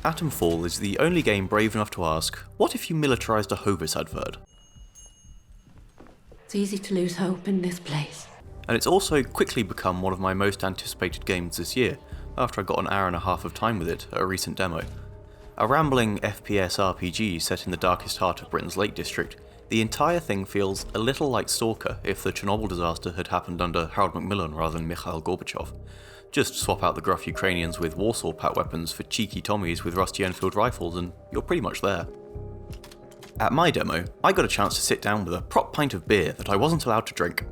Atomfall is the only game brave enough to ask, what if you militarised a Hovis advert? It's easy to lose hope in this place. And it's also quickly become one of my most anticipated games this year, after I got an hour and a half of time with it at a recent demo. A rambling FPS RPG set in the darkest heart of Britain's Lake District, the entire thing feels a little like Stalker if the Chernobyl disaster had happened under Harold Macmillan rather than Mikhail Gorbachev. Just swap out the gruff Ukrainians with Warsaw Pat weapons for cheeky Tommies with rusty Enfield rifles and you're pretty much there. At my demo, I got a chance to sit down with a prop pint of beer that I wasn't allowed to drink.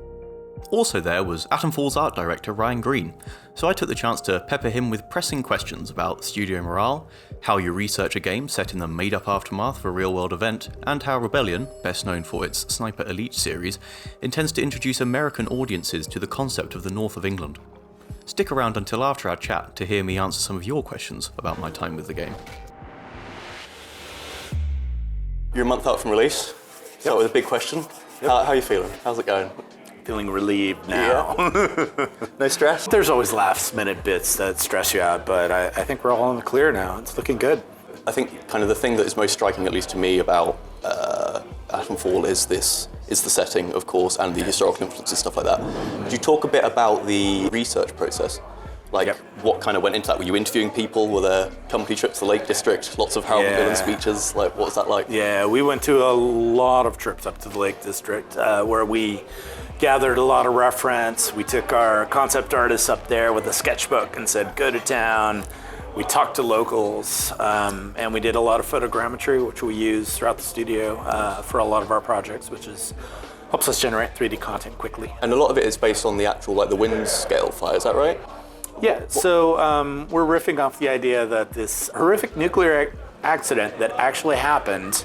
Also there was Atomfall's art director Ryan Green, so I took the chance to pepper him with pressing questions about studio morale, how you research a game set in the made-up aftermath of a real-world event, and how Rebellion, best known for its Sniper Elite series, intends to introduce American audiences to the concept of the north of England. Stick around until after our chat to hear me answer some of your questions about my time with the game. You're a month out from release. Start with a big question. Yep. How are you feeling? How's it going? Feeling relieved now. Yeah. No stress? There's always last minute bits that stress you out, but I think we're all in the clear now. It's looking good. I think kind of the thing that is most striking, at least to me, about Atomfall is the setting, of course, and the historical influences, stuff like that. Could you talk a bit about the research process? Like, what kind of went into that? Were you interviewing people? Were there company trips to the Lake District? Lots of Harold Macmillan speeches? Like, what was that like? Yeah, we went to a lot of trips up to the Lake District where we gathered a lot of reference. We took our concept artists up there with a sketchbook and said, go to town. We talked to locals, and we did a lot of photogrammetry, which we use throughout the studio for a lot of our projects, which helps us generate 3D content quickly. And a lot of it is based on the actual, like the Windscale fire, is that right? Yeah, so we're riffing off the idea that this horrific nuclear accident that actually happened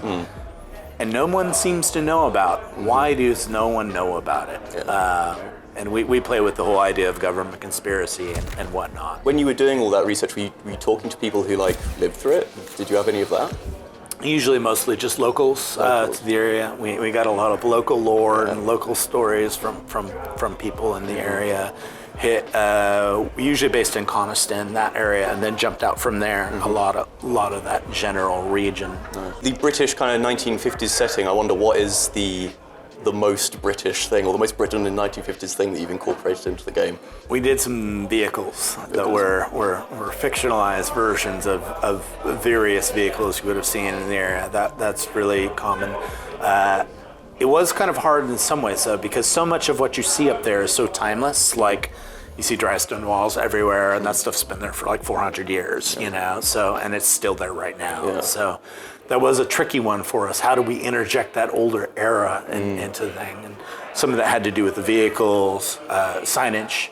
and no one seems to know about. Why does no one know about it? Yeah. And we play with the whole idea of government conspiracy and whatnot. When you were doing all that research, were you talking to people who like lived through it? Did you have any of that? Usually mostly just locals to the area. We got a lot of local lore and local stories from people in the area. Usually based in Coniston, that area, and then jumped out from there. A lot of that general region. The British kind of 1950s setting, I wonder what is the most British thing, or the most Britain in 1950s thing that you've incorporated into the game? We did some vehicles that were fictionalized versions of various vehicles you would have seen in the area. That's really common. It was kind of hard in some ways, though, because so much of what you see up there is so timeless. Like, you see dry stone walls everywhere, and that stuff's been there for like 400 years, you know. So, and it's still there right now. Yeah. So, that was a tricky one for us. How do we interject that older era into the thing? And some of that had to do with the vehicles, signage.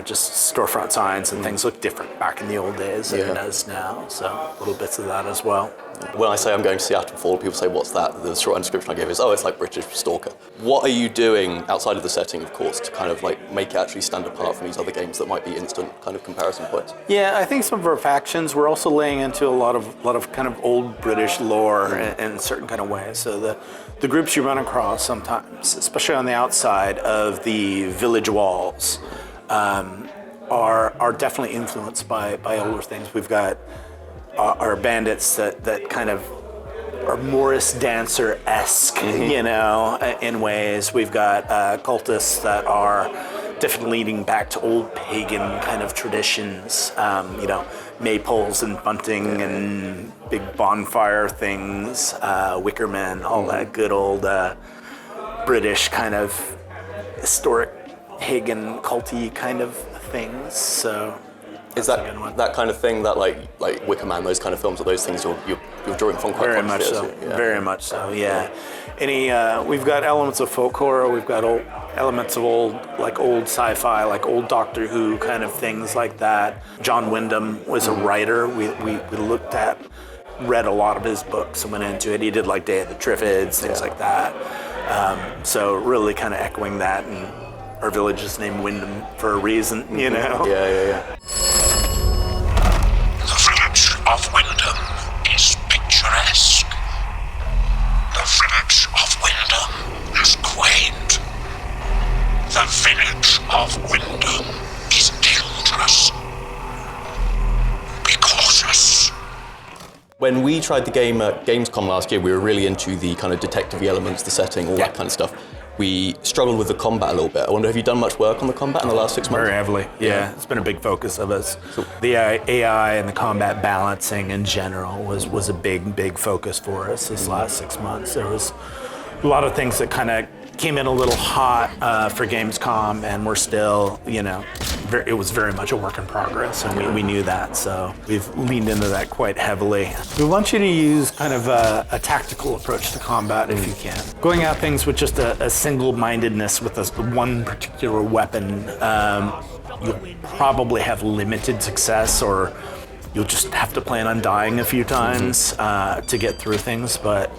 Just storefront signs and things look different back in the old days than it does now. So little bits of that as well. When I say I'm going to see Atomfall, people say, what's that? The short description I gave is, it's like British Stalker. What are you doing outside of the setting, of course, to kind of like make it actually stand apart from these other games that might be instant kind of comparison points? Yeah, I think some of our factions, we're also laying into a lot of kind of old British lore in certain kind of ways. So the groups you run across sometimes, especially on the outside of the village walls, are definitely influenced by older things. We've got our bandits that kind of are Morris Dancer-esque, in ways. We've got cultists that are definitely leading back to old pagan kind of traditions, maypoles and bunting and big bonfire things, Wicker men, all that good old British kind of historic pagan culty kind of things. So is that kind of thing that like Wicker Man, those kind of films, are those things you're drawing from quite very much so? Yeah. Very much so, yeah. We've got elements of folk horror, we've got elements of old sci-fi, like old Doctor Who kind of things like that. John Wyndam was a writer. We read a lot of his books and went into it. He did like Day of the Triffids, things like that. So really kind of echoing that, and our village is named Wyndam for a reason, you know? Yeah. The village of Wyndam is picturesque. The village of Wyndam is quaint. The village of Wyndam is dangerous. Be cautious. When we tried the game at Gamescom last year, we were really into the kind of detective-y elements, the setting, all that kind of stuff. We struggled with the combat a little bit. I wonder, have you done much work on the combat in the last 6 months? Very heavily, yeah. It's been a big focus of us. The AI and the combat balancing in general was a big focus for us this last 6 months. There was a lot of things that kind of came in a little hot for Gamescom, and we're still, it was very much a work in progress, and we knew that, so we've leaned into that quite heavily. We want you to use kind of a tactical approach to combat if you can. Going at things with just a single-mindedness with one particular weapon, you'll probably have limited success, or you'll just have to plan on dying a few times to get through things, but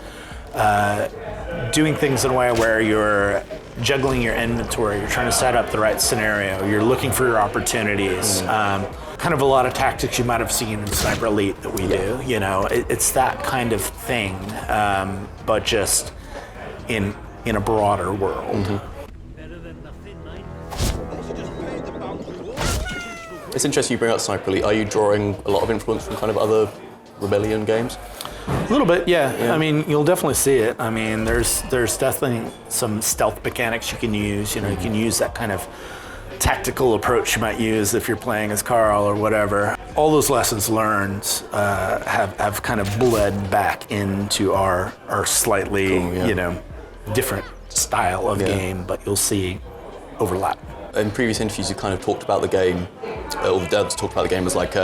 doing things in a way where you're juggling your inventory, you're trying to set up the right scenario, you're looking for your opportunities. Kind of a lot of tactics you might have seen in Sniper Elite that we do. It's that kind of thing, but just in a broader world. It's interesting you bring up Sniper Elite. Are you drawing a lot of influence from kind of other Rebellion games? A little bit, yeah. I mean, you'll definitely see it. I mean, there's definitely some stealth mechanics you can use. You can use that kind of tactical approach you might use if you're playing as Carl or whatever. All those lessons learned have kind of bled back into our slightly, different style of game, but you'll see overlap. In previous interviews, you kind of talked about the game, or the devs talked about the game as like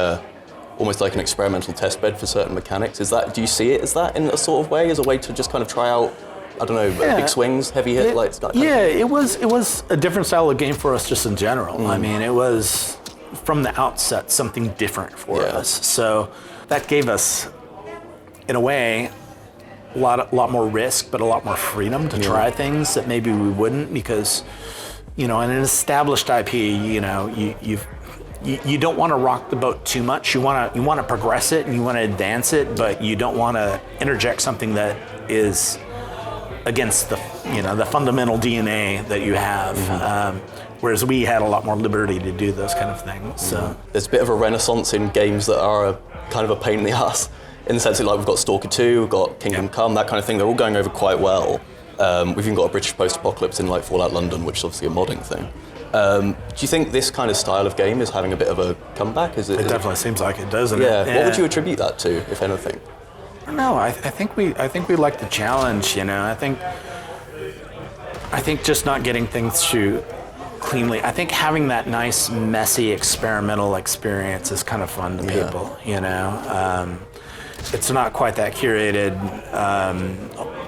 almost like an experimental test bed for certain mechanics. Do you see it as that in a sort of way, as a way to just kind of try out, I don't know, big swings, heavy hit, like that kind of thing? It was a different style of game for us just in general. I mean, it was from the outset something different for us. So that gave us, in a way, a lot more risk, but a lot more freedom to try things that maybe we wouldn't, because, in an established IP, you don't want to rock the boat too much. You want to progress it and you want to advance it, but you don't want to interject something that is against the fundamental DNA that you have. Whereas we had a lot more liberty to do those kind of things. So there's a bit of a renaissance in games that are kind of a pain in the ass, in the sense that we've got Stalker 2, we've got Kingdom Come, that kind of thing. They're all going over quite well. We've even got a British post-apocalypse in like Fallout London, which is obviously a modding thing. Do you think this kind of style of game is having a bit of a comeback? It definitely seems like it, doesn't it? Yeah. What would you attribute that to, if anything? I don't know. I think we like the challenge. I think just not getting things through cleanly. I think having that nice, messy, experimental experience is kind of fun to people. It's not quite that curated,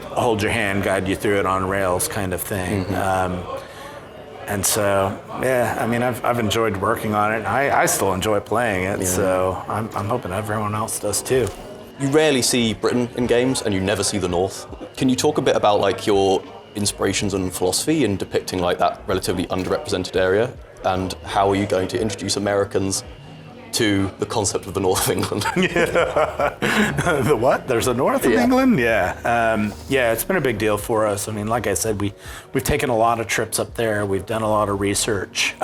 hold your hand, guide you through it on rails kind of thing. And so, I mean, I've enjoyed working on it, and I still enjoy playing it, so I'm hoping everyone else does too. You rarely see Britain in games, and you never see the North. Can you talk a bit about like your inspirations and philosophy in depicting like that relatively underrepresented area, and how are you going to introduce Americans to the concept of the North of England? The what? There's a North of England? Yeah, it's been a big deal for us. I mean, like I said, we've taken a lot of trips up there. We've done a lot of research.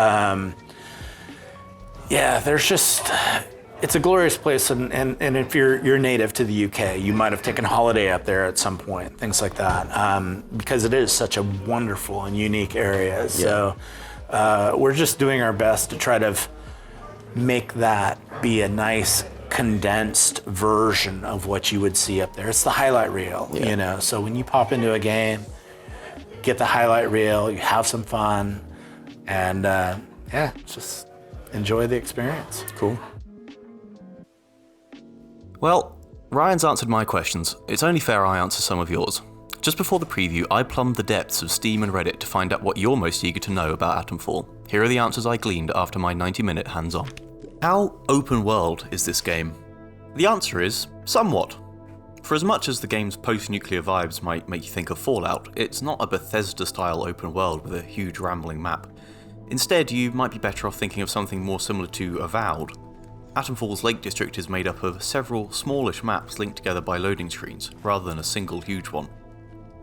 It's a glorious place, and if you're native to the UK, you might have taken a holiday up there at some point, things like that, because it is such a wonderful and unique area. So we're just doing our best to try to make that be a nice condensed version of what you would see up there. It's the highlight reel, so when you pop into a game, get the highlight reel, you have some fun, and just enjoy the experience. Cool. Well, Ryan's answered my questions. It's only fair I answer some of yours. Just before the preview, I plumbed the depths of Steam and Reddit to find out what you're most eager to know about Atomfall. Here are the answers I gleaned after my 90-minute hands-on. How open world is this game? The answer is, somewhat. For as much as the game's post-nuclear vibes might make you think of Fallout, it's not a Bethesda-style open world with a huge rambling map. Instead, you might be better off thinking of something more similar to Avowed. Atomfall's Lake District is made up of several smallish maps linked together by loading screens, rather than a single huge one.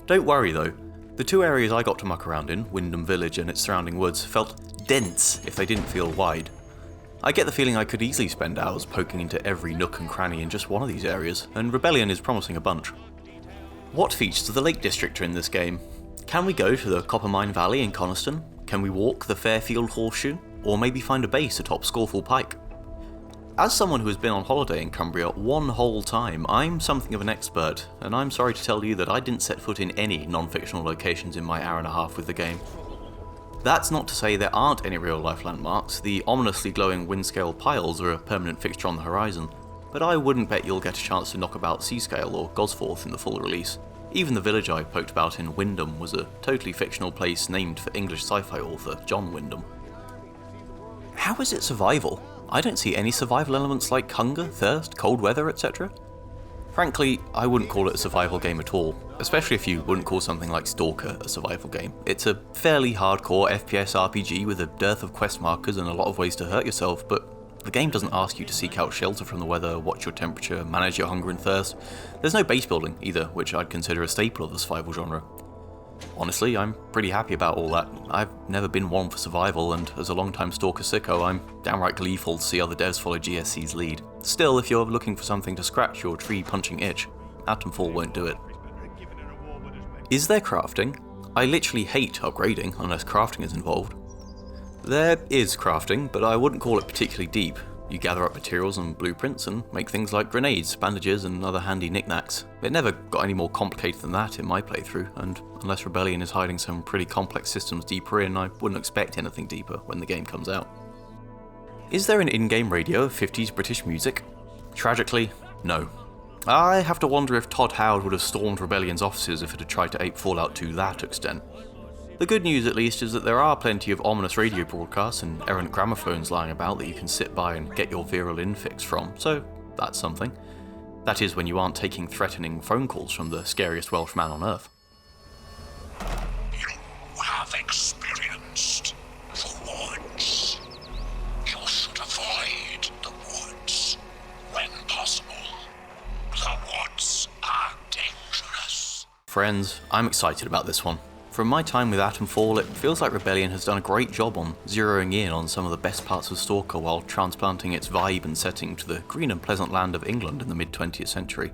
Don't worry though, the two areas I got to muck around in, Wyndam Village and its surrounding woods, felt dense if they didn't feel wide. I get the feeling I could easily spend hours poking into every nook and cranny in just one of these areas, and Rebellion is promising a bunch. What features of the Lake District are in this game? Can we go to the Coppermine Valley in Coniston? Can we walk the Fairfield Horseshoe? Or maybe find a base atop Scoreful Pike? As someone who has been on holiday in Cumbria one whole time, I'm something of an expert, and I'm sorry to tell you that I didn't set foot in any non-fictional locations in my hour and a half with the game. That's not to say there aren't any real-life landmarks. The ominously glowing Windscale piles are a permanent fixture on the horizon, but I wouldn't bet you'll get a chance to knock about Seascale or Gosforth in the full release. Even the village I poked about in Wyndam was a totally fictional place named for English sci-fi author John Wyndam. How is it survival? I don't see any survival elements like hunger, thirst, cold weather, etc. Frankly, I wouldn't call it a survival game at all, especially if you wouldn't call something like Stalker a survival game. It's a fairly hardcore FPS RPG with a dearth of quest markers and a lot of ways to hurt yourself, but the game doesn't ask you to seek out shelter from the weather, watch your temperature, manage your hunger and thirst. There's no base building either, which I'd consider a staple of the survival genre. Honestly, I'm pretty happy about all that. I've never been one for survival, and as a long-time Stalker sicko, I'm downright gleeful to see other devs follow GSC's lead. Still, if you're looking for something to scratch your tree-punching itch, Atomfall won't do it. Is there crafting? I literally hate upgrading unless crafting is involved. There is crafting, but I wouldn't call it particularly deep. You gather up materials and blueprints and make things like grenades, bandages and other handy knickknacks. It never got any more complicated than that in my playthrough, and unless Rebellion is hiding some pretty complex systems deeper in, I wouldn't expect anything deeper when the game comes out. Is there an in-game radio of 50s British music? Tragically, no. I have to wonder if Todd Howard would have stormed Rebellion's offices if it had tried to ape Fallout to that extent. The good news, at least, is that there are plenty of ominous radio broadcasts and errant gramophones lying about that you can sit by and get your virile infix from, so that's something. That is when you aren't taking threatening phone calls from the scariest Welsh man on earth. You have experienced the woods. You should avoid the woods when possible. The woods are dangerous. Friends, I'm excited about this one. From my time with Atomfall, it feels like Rebellion has done a great job on zeroing in on some of the best parts of Stalker while transplanting its vibe and setting to the green and pleasant land of England in the mid-20th century.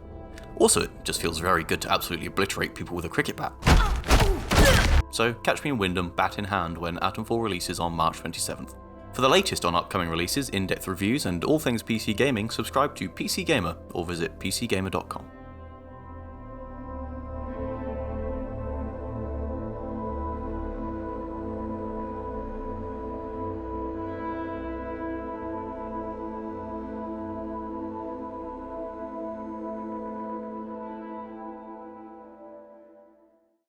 Also, it just feels very good to absolutely obliterate people with a cricket bat. So catch me in Wyndam, bat in hand, when Atomfall releases on March 27th. For the latest on upcoming releases, in-depth reviews, and all things PC gaming, subscribe to PC Gamer or visit pcgamer.com.